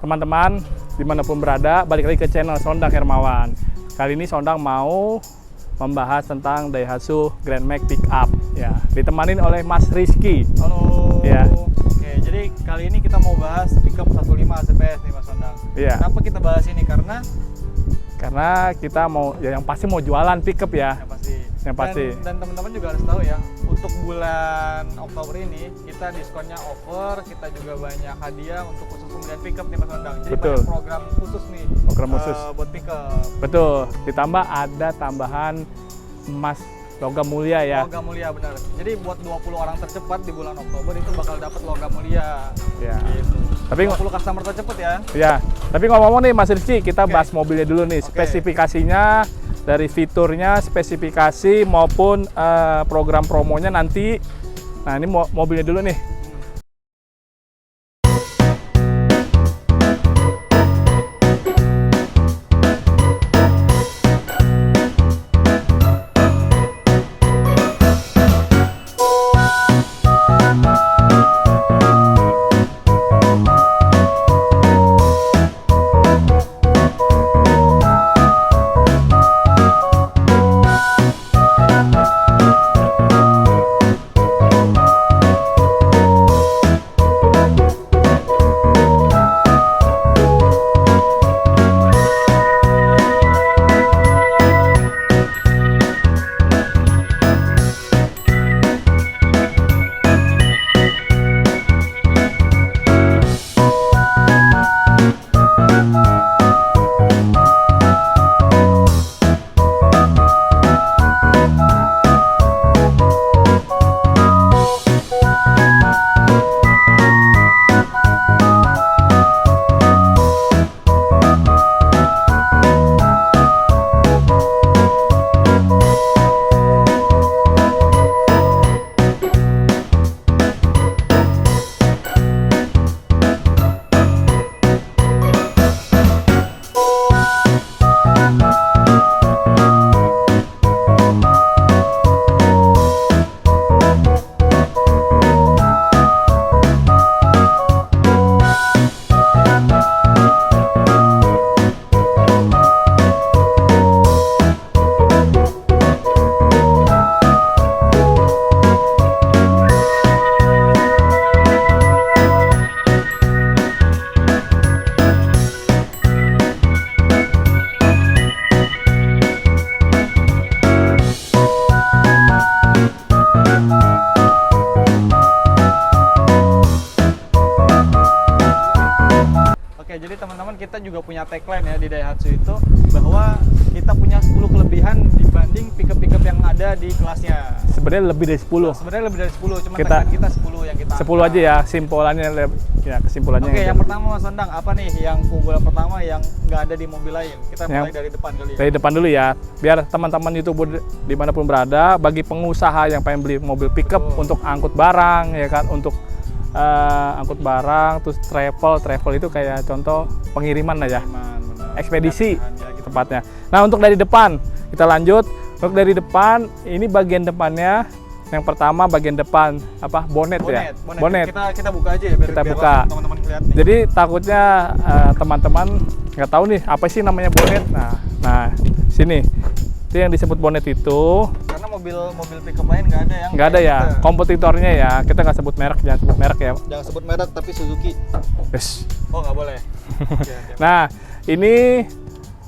teman-teman dimanapun berada, balik lagi ke channel Sondang Hermawan. Kali ini Sondang mau membahas tentang Daihatsu Grand Max Pickup ya, ditemanin oleh Mas Rizky. Halo. Ya. Oke, jadi kali ini kita mau bahas pickup 15 CPS nih Mas Sondang. Iya. Kenapa kita bahas ini? Karena kita mau ya yang pasti mau jualan pickup ya. Yang pasti. Dan teman-teman juga harus tahu ya, untuk bulan Oktober ini kita diskonnya over, kita juga banyak hadiah untuk khusus pembelian pickup nih Mas Sondang. Jadi Betul. banyak program khusus nih. Program khusus. Buat pickup. Betul. Ditambah ada tambahan emas logam mulia ya. Logam mulia, benar. Jadi buat 20 orang tercepat di bulan Oktober itu bakal dapat logam mulia. Ya. Gitu. Tapi 20 customer tercepat ya. Ya, tapi ngomong-ngomong nih Mas Rizky, kita Oke. bahas mobilnya dulu nih, Oke. spesifikasinya, dari fiturnya, spesifikasi maupun program promonya nanti. Nah ini mobilnya dulu nih. Oke, jadi teman-teman kita juga punya tagline ya di Daihatsu itu, bahwa kita punya 10 kelebihan dibanding pickup-pickup yang ada di kelasnya. Sebenarnya lebih dari 10. Sebenarnya lebih dari 10, cuma Kita- tagline kita 10 yang kita 10 aja ya, simpulannya ya, kesimpulannya. Oke, gitu. yang pertama Mas Sondang, apa nih yang keunggulan pertama yang nggak ada di mobil lain? Kita mulai Yang- dari depan kali ya. Dari depan dulu ya, biar teman-teman YouTuber dimanapun berada, bagi pengusaha yang pengen beli mobil pickup Betul. untuk angkut barang ya kan, untuk angkut barang, terus travel itu kayak contoh pengiriman aja, Benar. ekspedisi Ya, gitu. tepatnya. Nah untuk dari depan kita lanjut, untuk dari depan ini bagian depannya, yang pertama bagian depan apa, bonet ya, bonet. Kita buka aja ya, biar Kita biar buka. langsung teman-teman lihat nih. Jadi takutnya teman-teman nggak tahu nih apa sih namanya bonet. Nah sini itu yang disebut bonet itu. Karena mobil pickup lain nggak ada yang Nggak ada kayak ya, kita. kompetitornya ya, kita nggak sebut merek, jangan sebut merek ya. Jangan sebut merek, tapi Suzuki. Yes. Oh, nggak boleh. Oke, oke. Nah ini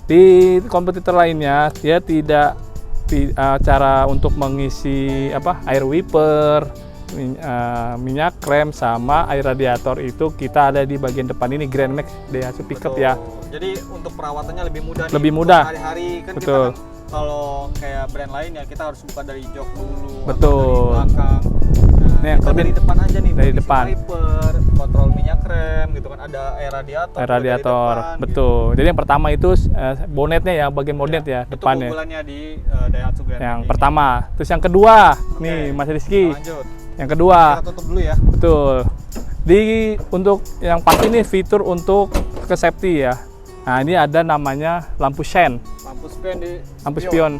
di kompetitor lainnya dia tidak cara untuk mengisi apa, air wiper, minyak krem sama air radiator itu kita ada di bagian depan ini Grand Max Daihatsu Pickup Betul. ya. Jadi untuk perawatannya lebih mudah. Lebih Untuk mudah. Hari-hari kan Betul. kita kan, kalau kayak brand lain ya kita harus buka dari jok dulu. Betul. Atau dari belakang. Nih, Kita kalau dari depan aja nih. dari buat isi depan. Wiper, kontrol minyak rem, gitu kan. Ada air radiator. Air juga dari radiator, depan, gitu. betul. Jadi yang pertama itu bonetnya ya, bagian bonet ya, Itu depannya. keunggulannya di Daihatsu Grand Yang ini. pertama. Terus yang kedua, Oke. nih Mas Rizky. Kita lanjut. Yang kedua, Kita tutup dulu ya. betul. Untuk yang pasti nih fitur untuk ke safety ya. Nah ini ada namanya lampu sen, Lampu spion di lampu spion,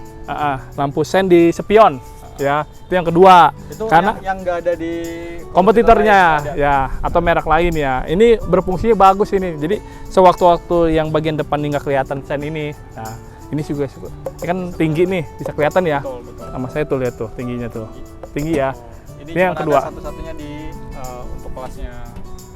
lampu sen di spion. ya. Itu yang kedua. Itu Karena yang nggak ada di kompetitornya lain, ada. ya atau merek lain ya. Ini berfungsinya bagus ini. Jadi sewaktu-waktu yang bagian depan ini nggak kelihatan sen ini. Nah, ini juga ini kan tinggi nih, bisa kelihatan ya. Betul. Sama saya tuh lihat tuh tingginya tuh. Tinggi ya. Ini Ini yang cuma kedua. ada satu-satunya di untuk kelasnya.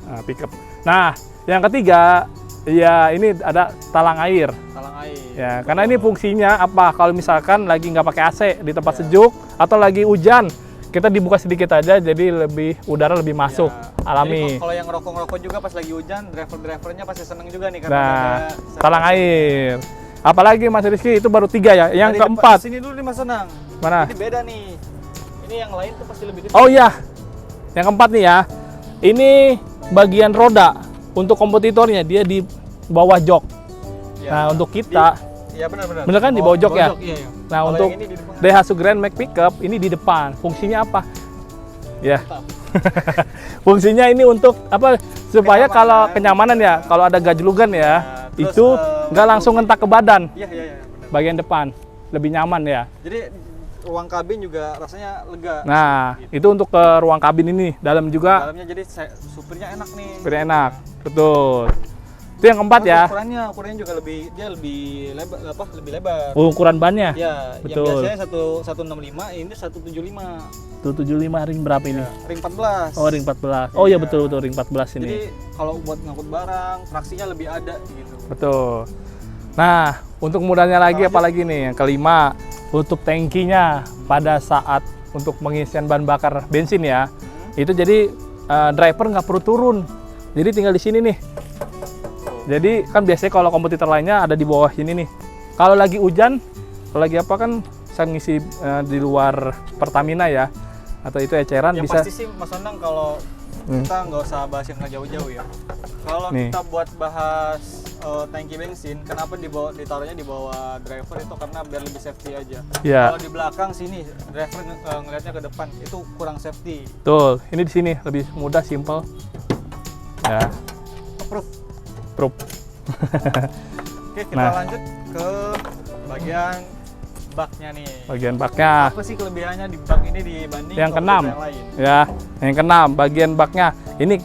Nah, pickup. Nah, yang ketiga ya ini ada talang air. Talang air. Ya, karena ini fungsinya apa? Kalau misalkan lagi nggak pakai AC di tempat sejuk atau lagi hujan, kita dibuka sedikit aja, jadi udara lebih masuk, alami. Jadi kalau yang ngerokok-ngerokok juga pas lagi hujan, drivernya pasti seneng juga nih karena Nah, ada talang air. Apalagi Mas Rizky itu baru 3 ya. Yang Dari keempat depan, sini dulu nih Mas Senang. mana? Ini beda nih. Ini yang lain tuh pasti lebih kecil. Oh iya, yang keempat nih ya. Ini bagian roda untuk kompetitornya dia di bawah jok. Ya, Nah untuk kita, iya benar-benar. bener kan di bawah jok ya? Iya, iya. Nah Kalau untuk yang ini di depan. Daihatsu Grand Max Pickup ini di depan. Fungsinya apa? Ya. Mantap. Fungsinya ini untuk apa? Supaya Kenyamanan. kalau kenyamanan ya, kalau ada gajlugan ya, terus, itu nggak langsung ngentak ke badan. Iya, benar. Bagian depan lebih nyaman ya. Jadi ruang kabin juga rasanya lega. Nah, Gitu. itu untuk ke ruang kabin ini. Dalam juga Dalamnya jadi supirnya enak nih. lebih enak. Betul. Itu yang keempat ya. Ukurannya juga lebih lebar lebih lebar. Ukuran bannya. Ya, Betul. yang biasanya 165, ini 175. 175 ring berapa ini? Ring 14. Oh, ring 14. Oh iya Iya. betul ring 14 Jadi ini. kalau buat ngangkut barang, traksinya lebih ada gitu. Betul. Nah, untuk mudahnya lagi apalagi nih yang kelima, untuk tangkinya pada saat untuk pengisian bahan bakar bensin ya. Itu jadi driver nggak perlu turun. Jadi tinggal di sini nih. Jadi kan biasanya kalau kompetitor lainnya ada di bawah sini nih. Kalau lagi hujan, kalau lagi apa kan saya ngisi di luar Pertamina ya. Atau itu eceran Yang bisa. pasti sih Mas Onang kalau kita nggak usah bahas yang nggak jauh-jauh ya. Kalau Nih. kita buat bahas tangki bensin, kenapa ditaruhnya di bawah driver itu karena biar lebih safety aja. Ya. Kalau di belakang sini driver ngelihatnya ke depan itu kurang safety. Betul. Ini di sini lebih mudah, simple. Ya, Approve. proof. Oke, kita Nah. lanjut ke bagian baknya nih. Bagian baknya. Apa sih kelebihannya di bak ini dibanding Yang kompetitor keenam. yang lain? Ya, yang keenam bagian baknya. Ini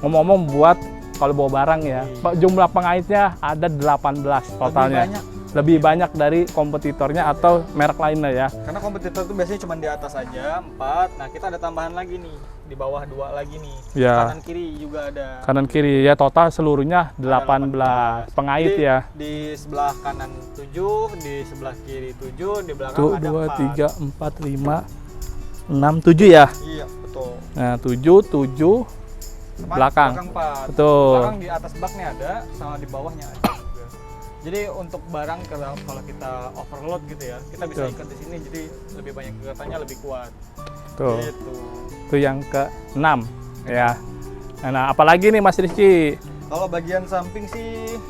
ngomong-ngomong buat kalau bawa barang ya. Jumlah pengaitnya ada 18 totalnya. Lebih banyak dari kompetitornya atau merek lainnya ya. Karena kompetitor itu biasanya cuma di atas aja 4. Nah, kita ada tambahan lagi nih. Di bawah 2 lagi nih. Ya. Kanan kiri juga ada. Kanan kiri ya, total seluruhnya 18 pengait Jadi, ya. Di sebelah kanan 7, di sebelah kiri 7, di belakang Tuh, ada 2, 4. 3, 4, 5, 6, 7 ya. Iya, betul. Nah, 7 belakang. 4. Betul. Belakang di atas baknya ada, sama di bawahnya ada juga. Jadi untuk barang kalau kita overload gitu ya, kita bisa Betul. ikat di sini jadi lebih banyak ikatannya, lebih kuat. Tuh. Gitu. Itu yang ke-6 ya. Nah, apalagi nih Mas Rizky? Kalau bagian samping sih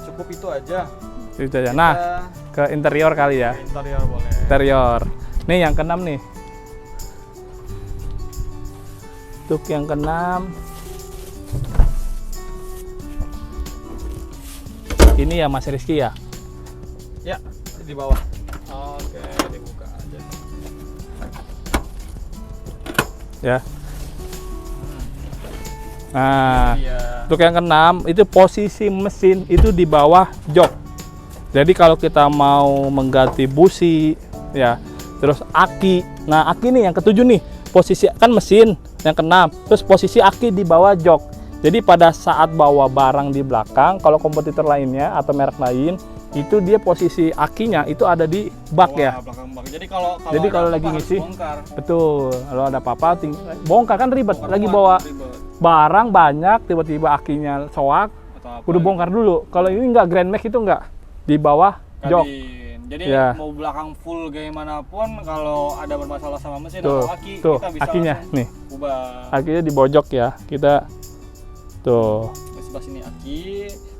cukup itu aja. Itu aja. Nah, ke interior kali ya. Ke interior boleh. Interior. Nih yang ke-6 nih. Untuk yang ke-6. Ini ya Mas Rizky ya. Ya, di bawah. Oke, dibuka aja. Ya. Nah, Iya. untuk yang ke-6 itu posisi mesin itu di bawah jok. Jadi kalau kita mau mengganti busi ya, terus aki. Nah, aki nih yang ke-7 nih. Posisi kan mesin yang ke-6. Terus posisi aki di bawah jok. Jadi pada saat bawa barang di belakang, kalau kompetitor lainnya atau merek lain, itu dia posisi akinya itu ada di bak ya. Belakang bak. Jadi kalau Jadi ada kalau apa-apa lagi harus ngisi, bongkar. betul. Kalau ada apa-apa, bongkar kan ribet. Bongkar Lagi muat, bawa ribet. barang banyak, tiba-tiba akinya soak, Atau apa udah bongkar dulu. Kalau ini enggak, Grand Max itu enggak di bawah jok. kabin. Jadi Ya. mau belakang full bagaimanapun kalau ada bermasalah sama mesin Tuh, atau aki, tuh kita bisa akinya langsung nih. ubah. Akinya di bojok ya. Kita tuh Di sebelah sini aki,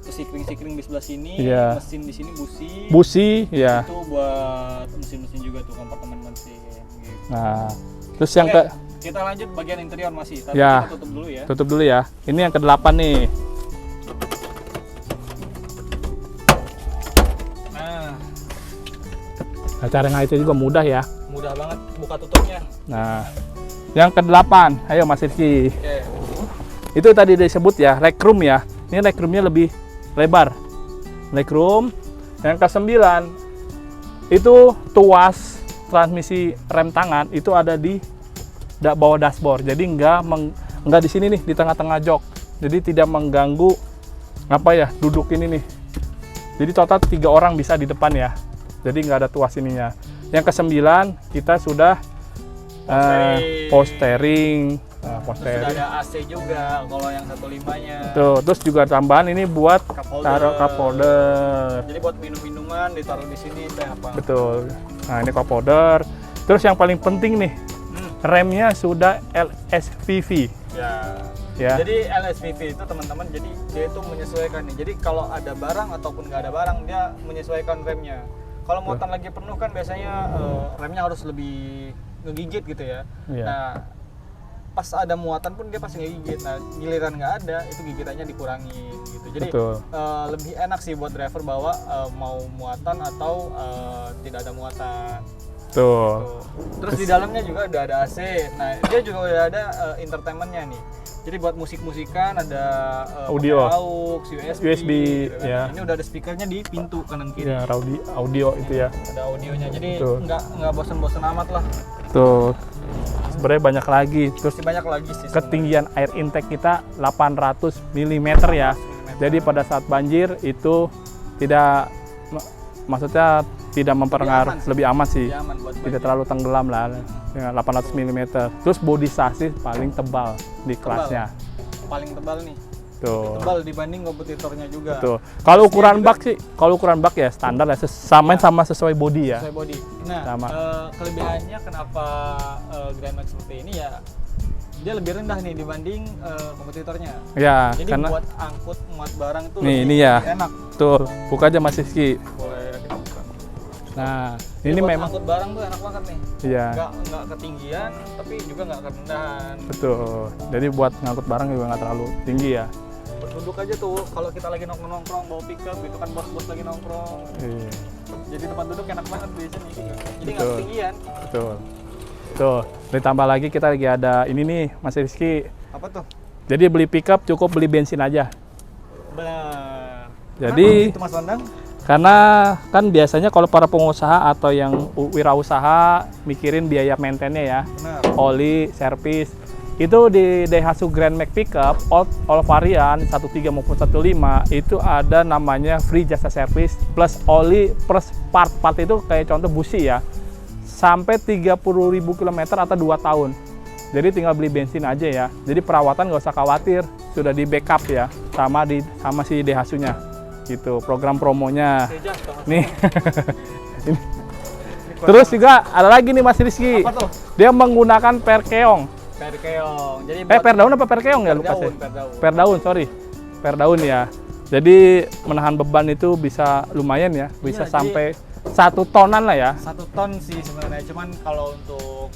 terus sikring di sebelah sini, Iya. mesin di sini busi. busi ya. Itu buat mesin-mesin juga tuh, kompartemen mesin gitu. Nah, terus yang Oke, kita lanjut bagian interior masih, tapi Ya. kita tutup dulu ya. tutup dulu ya. Ini yang ke-8 nih. Nah, Nah, cara ngait juga mudah ya. Mudah banget buka tutupnya. Nah, yang ke-8, ayo Mas Rizky. Oke. Itu tadi disebut ya, legroom ya. Ini legroomnya lebih lebar. Legroom. Yang ke-9 itu tuas transmisi rem tangan itu ada di bawah dashboard. Jadi nggak di sini nih di tengah-tengah jok. Jadi tidak mengganggu duduk ini nih. Jadi total 3 orang bisa di depan ya. Jadi nggak ada tuas ininya. Yang ke-9 kita sudah power steering. Terus sudah ada AC juga kalau yang 1.5-nya. Tuh, terus juga tambahan ini buat taruh cup holder. Jadi buat minum-minuman ditaruh di sini teh apa? Betul. Nah, ini cup holder. Terus yang paling penting nih, remnya sudah LSVV. Ya. Jadi LSVV itu teman-teman, jadi dia itu menyesuaikan nih. Jadi kalau ada barang ataupun nggak ada barang, dia menyesuaikan remnya. Kalau muatan lagi penuh kan biasanya remnya harus lebih ngegigit gitu ya. Iya. Nah, pas ada muatan pun dia pasti ngegigit. Nah, giliran nggak ada, itu gigitannya dikurangin gitu. Jadi lebih enak sih buat driver bawa mau muatan atau tidak ada muatan. Tuh. Terus di dalamnya juga udah ada AC. Nah, dia juga udah ada entertainmentnya nih. Jadi buat musik-musikan ada audio, aux, USB gitu kan. ya. Ini udah ada speakernya di pintu kanan kiri. Ya, audio itu ya. Ada audionya. Jadi nggak bosan-bosan amat lah. Tuh. Sebenarnya banyak lagi. Terus masih banyak lagi sih. Ketinggian air intake kita 800 mm ya. Jadi pada saat banjir itu maksudnya tidak mempengaruhi, lebih aman sih. Tidak terlalu tenggelam lah dengan 800 mm. Terus bodi sasis paling tebal di kelasnya. Paling tebal nih. Tuh. Tebal dibanding kompetitornya juga. Tuh. Kalau ukuran bak sih, kalau ukuran bak ya standar ya, sama sesuai bodi ya. Sesuai bodi. Nah, kelebihannya kenapa Grand Max seperti ini ya, dia lebih rendah nih dibanding kompetitornya. Ya, jadi karena buat angkut muat barang tuh ini ya enak. Tuh, buka aja Mas Rizky. Boleh. Nah, jadi ini buat memang angkut barang tuh enak banget nih. Iya. Nggak ketinggian, tapi juga nggak kerendahan. Betul. Jadi buat ngangkut barang juga nggak terlalu tinggi ya. Berduduk aja tuh, kalau kita lagi nongkrong bawa pickup gitu kan, bos-bos lagi nongkrong. Iya. Jadi tempat duduk enak banget di sini. Jadi nggak ketinggian. Betul. Tuh, ditambah lagi kita lagi ada ini nih, Mas Rizky. Apa tuh? Jadi beli pickup cukup beli bensin aja. Benar. Jadi itu Mas Wandang? Karena kan biasanya kalau para pengusaha atau yang wirausaha mikirin biaya maintenance ya. Benar. Oli, servis. Itu di Daihatsu Grand Max Pickup all varian 13 maupun 15 itu ada namanya free jasa servis plus oli plus part itu kayak contoh busi ya. Sampai 30.000 km atau 2 tahun. Jadi tinggal beli bensin aja ya. Jadi perawatan nggak usah khawatir, sudah di backup ya sama si Daihatsu-nya. Gitu, program promonya. Nih. Terus juga ada lagi nih Mas Rizky. Apa tuh? Dia menggunakan perkeong. Jadi per daun apa perkeong ya lupa saya. Per daun, sorry. Per daun ya. Jadi menahan beban itu bisa lumayan ya, bisa sampai 1 tonan lah ya. 1 ton sih sebenarnya, cuman kalau untuk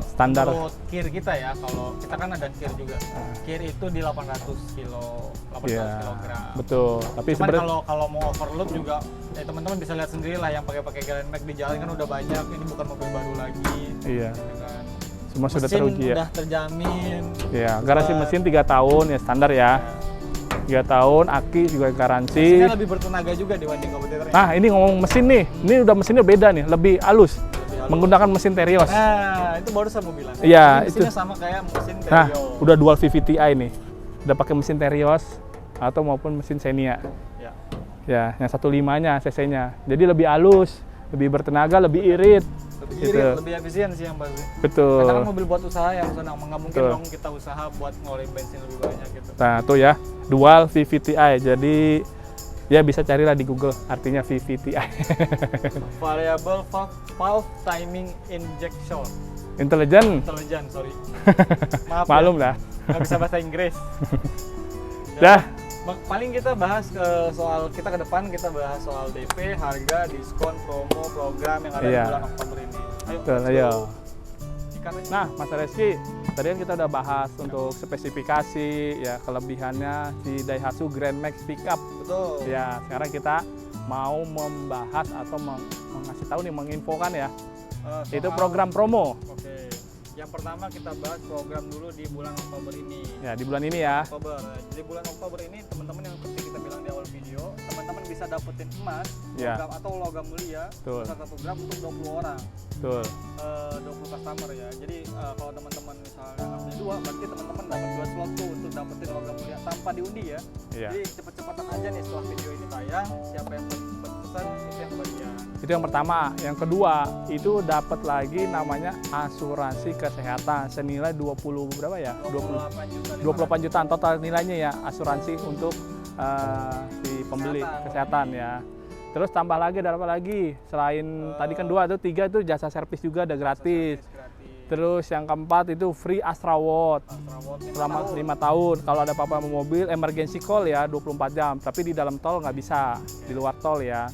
standar kir kita ya, kalau kita kan ada kir juga. Kir itu di 800 kilogram. Betul. Tapi sebenarnya kalau mau overload juga, teman-teman bisa lihat sendiri lah yang pakai Grand Max di jalan kan udah banyak. Ini bukan mobil baru lagi. Iya. Kan. Semua mesin sudah teruji ya. Udah terjamin. Iya. Garansi mesin 3 tahun ya standar ya. 3 tahun, aki juga garansi. Mesinnya lebih bertenaga juga dibanding kompetitornya. Nah, ini ngomong mesin nih. Ini udah mesinnya beda nih, lebih halus. Menggunakan mesin Terios. Nah, itu baru saya mau bilang. Iya, itu. Mesinnya sama kayak mesin Terios. Nah, udah dual VVTi nih. Udah pakai mesin Terios atau maupun mesin Xenia. Ya. Ya, yang 1.5-nya cc-nya. Jadi lebih halus, lebih bertenaga, lebih irit. Lebih efisien sih yang pasti. Betul. Karena kan mobil buat usaha yang senang, nggak mungkin dong kita usaha buat ngeluarin bensin lebih banyak gitu. Nah, tuh ya, dual VVTi. Jadi ya bisa carilah di Google artinya VVTi. Variable valve timing injection. Intelligent, sorry. Maaf. Malum ya. lah. Nggak bisa bahasa Inggris. Dah. Paling kita bahas soal kita ke depan, kita bahas soal DP, harga, diskon, promo, program yang ada di bulan Oktober ini. Ayo. Nah, Mas Rizky, tadi kan kita udah bahas untuk spesifikasi, ya kelebihannya di Daihatsu Grand Max Pickup. Betul. Ya, sekarang kita mau membahas atau mengasih tahu nih, menginfokan ya. Itu Soal- program promo. Oke. Yang pertama kita bahas program dulu di bulan Oktober ini. Ya, di bulan ini ya. Oktober. Jadi bulan Oktober ini teman-teman yang seperti kita bilang di awal video, teman-teman bisa dapetin emas, Ya. logam atau logam mulia, Betul. satu gram untuk 20 orang. Betul. 20 customer ya. Jadi kalau teman-teman misalnya ngambil 2, berarti teman-teman dapat 2 slot tuh untuk dapetin logam mulia tanpa diundi ya. Iya. Jadi cepet-cepetan aja nih setelah video ini tayang, siapa yang pesan itu yang bagian. Itu yang pertama. Yang kedua, itu dapat lagi namanya asuransi kesehatan senilai 20 berapa ya? 28 jutaan total nilainya ya, asuransi untuk si pembeli kesehatan ya. Terus tambah lagi, ada apa lagi? Selain tadi kan 2 itu 3 itu jasa servis juga ada gratis. Terus yang keempat itu free Astra Watch selama 5 tahun. Kalau ada apa-apa sama mobil, emergency call ya 24 jam. Tapi di dalam tol nggak bisa, di luar tol ya.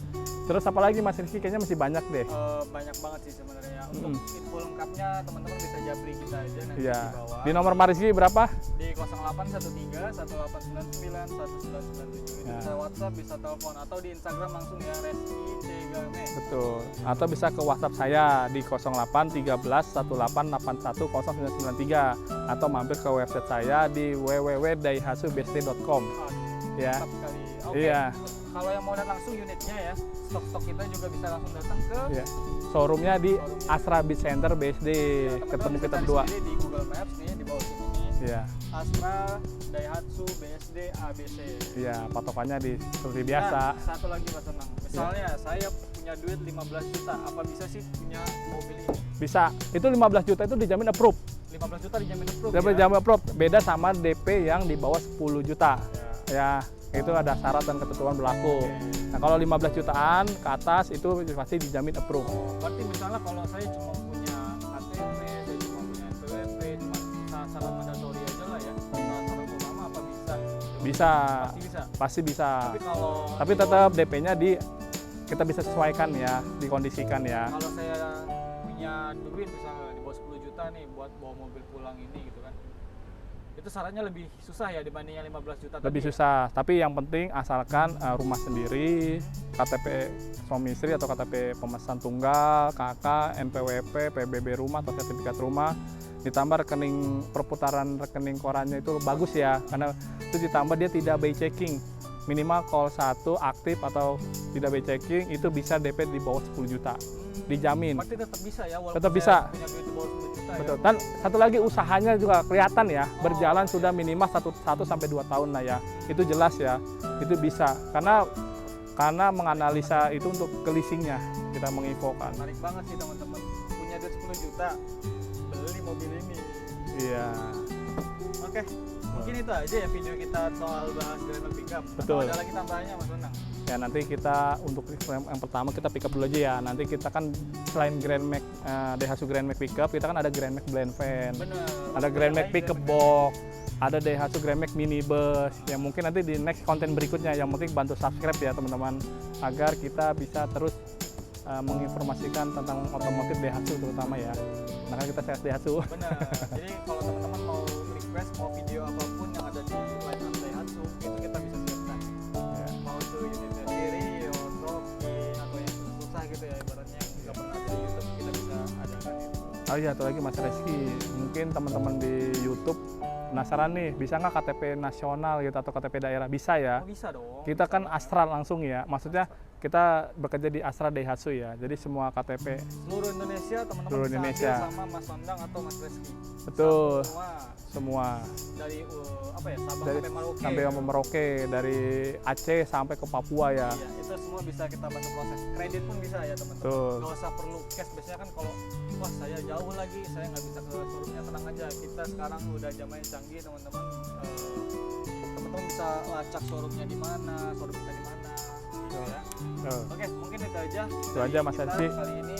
Terus apa lagi Mas Rizky? Kayaknya masih banyak deh. Banyak banget sih sebenarnya. Untuk info lengkapnya teman-teman bisa japri kita aja nanti Iya. di bawah. Di nomor Mas Rizky berapa? Di 0813 1899 1997. Itu Ya. bisa WhatsApp, bisa telepon atau di Instagram langsung ya Reski Cegame. Betul. Atau bisa ke WhatsApp saya di 0813 18810993 atau mampir ke website saya di www.daihatsubest.com. ya. Mantap sekali. Oke. Iya. Kalau yang mau lihat langsung unitnya ya, stok-stok kita juga bisa langsung datang ke Iya. Showroomnya di Astra Beach Center BSD. teman-teman Ketemu bisa kita cari berdua. sendiri di Google Maps nih di bawah sini nih. Iya. Astra Daihatsu BSD ABC. Iya, patokannya seperti biasa. Nah, satu lagi Mas Senang. Misalnya saya punya duit 15 juta, apa bisa sih punya mobil ini? Bisa. Itu 15 juta itu dijamin approve. 15 juta dijamin approve Dijamin ya? approve. Beda sama DP yang di bawah 10 juta. Ya, itu ada syarat dan ketentuan berlaku. Nah, kalau 15 jutaan ke atas itu pasti dijamin approve. Berarti misalnya kalau saya cuma punya KTP, saya cuma punya NPWP, cuma syarat mandatori aja lah ya. Syarat utama apa bisa? Bisa. Pasti bisa. Pasti bisa. Tapi tetap DP-nya kita bisa sesuaikan ya, dikondisikan ya. kalau saya punya duit misalnya di bawah 10 juta nih buat bawa mobil pulang ini gitu kan. Itu syaratnya lebih susah ya dibanding yang 15 juta Lebih tadi. susah, tapi yang penting asalkan rumah sendiri, KTP suami istri atau KTP pemesan tunggal, KK, NPWP, PBB rumah atau sertifikat rumah, ditambah perputaran rekening korannya itu bagus ya, karena itu ditambah dia tidak by checking. Minimal call 1 aktif atau tidak by checking itu bisa DP di bawah 10 juta. Dijamin. Berarti tetap bisa ya walaupun Tetap saya bisa. punya duit di bawah 10 juta Betul. ya. Dan satu lagi usahanya juga kelihatan ya, berjalan sudah minimal 1 sampai 2 tahun lah ya. Itu jelas ya. Itu bisa karena menganalisa itu untuk ke leasingnya kita menginfokan. Menarik banget sih teman-teman. Punya duit 10 juta beli mobil ini. Iya. Oke. Mungkin itu aja ya video kita soal bahas Grand Max Pickup. Betul. Atau ada lagi tambahannya Mas Unang? Ya nanti kita untuk yang pertama kita pick up dulu aja ya. Nanti kita kan selain Grand Max Daihatsu Grand Max Pickup, kita kan ada Grand Max Blend Van. Bener. Ada Grand Max Pickup Box, ada Daihatsu Grand Max Minibus. Yang mungkin nanti di next konten berikutnya, yang penting bantu subscribe ya teman-teman agar kita bisa terus menginformasikan tentang otomotif Daihatsu terutama ya. Nah kan kita sales Daihatsu. Bener. Jadi kalau teman-teman mau request mau video apapun yang ada di line up Daihatsu itu kita bisa siapkan. Ya. Mau itu unit sendiri, Rocky atau yang susah gitu ya ibaratnya yang nggak pernah ada di YouTube kita bisa adakan itu. Oh iya, satu lagi Mas Reski, mungkin teman-teman di YouTube penasaran nih, bisa nggak KTP nasional gitu atau KTP daerah? Bisa ya. Oh bisa dong. Kita kan Astra langsung ya, maksudnya kita bekerja di Astra Daihatsu ya, jadi semua KTP. Seluruh Indonesia teman-teman Seluruh bisa Indonesia. ambil sama Mas Ondang atau Mas Reski. Betul. Semua Semua dari apa ya Sabang dari sampai Merauke. sampai Merauke, dari Aceh sampai ke Papua ya. Iya, itu semua bisa kita bantu proses. Kredit pun bisa ya teman-teman. Betul. Nggak usah perlu cash. Biasanya kan kalau wah saya jauh lagi, saya nggak bisa ke showroomnya, tenang aja. Kita sekarang udah zamannya canggih teman-teman. Teman-teman bisa lacak showroomnya di mana, showroom kita di mana. Gitu ya. Oke, mungkin itu aja. Itu aja, Mas Kita Rizky. Kali ini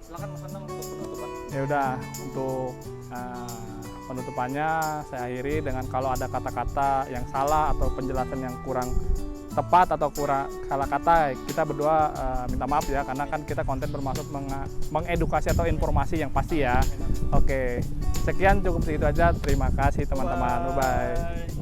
silakan Mas Anang untuk penutupan. Ya udah, untuk penutupannya saya akhiri dengan kalau ada kata-kata yang salah atau penjelasan yang kurang tepat atau kurang salah kata, kita berdua minta maaf ya, karena kan kita konten bermaksud mengedukasi atau informasi yang pasti ya. Oke, sekian cukup segitu aja. Terima kasih teman-teman. Bye bye.